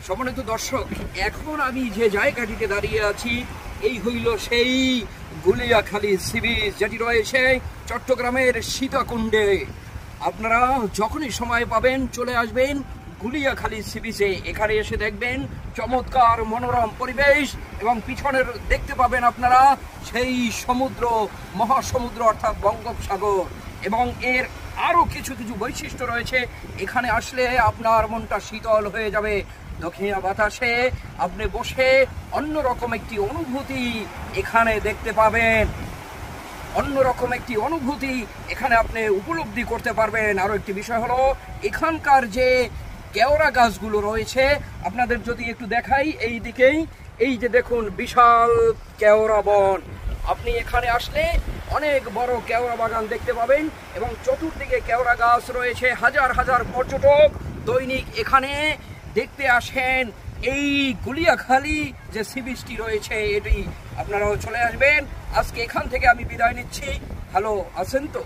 সম্মানিত দর্শক, এখন আমি যে জায়গাটিতে দাঁড়িয়ে আছি এই হইল সেই গুলিয়াখালী সি বিচ, যেটি রয়েছে চট্টগ্রামের সীতাকুণ্ডে। আপনারা যখনই সময় পাবেন চলে আসবেন গুলিয়াখালী সি বিচে। এখানে এসে দেখবেন চমৎকার মনোরম পরিবেশ এবং পিছনের দেখতে পাবেন আপনারা সেই সমুদ্র, মহাসমুদ্র অর্থাৎ বঙ্গোপসাগর। এবং এর আরও কিছু কিছু বৈশিষ্ট্য রয়েছে। এখানে আসলে আপনার মনটা শীতল হয়ে যাবে। দক্ষিণা বাতাসে আপনি বসে অন্যরকম একটি অনুভূতি এখানে দেখতে পাবেন, অন্যরকম একটি অনুভূতি এখানে আপনি উপলব্ধি করতে পারবেন। আরও একটি বিষয় হলো এখানকার যে কেওড়া গাছগুলো রয়েছে, আপনাদের যদি একটু দেখাই এই দিকেই, এই যে দেখুন বিশাল কেওড়া বন। আপনি এখানে আসলে অনেক বড় কেওড়া বাগান দেখতে পাবেন এবং চতুর্দিকে কেওড়া গাছ রয়েছে। হাজার হাজার পর্যটক দৈনিক এখানে দেখতে আসেন। এই গুলিয়াখালী যে সি বিচটি রয়েছে এটি আপনারাও চলে আসবেন। আজকে এখান থেকে আমি বিদায় নিচ্ছি। ভালো আছেন তো?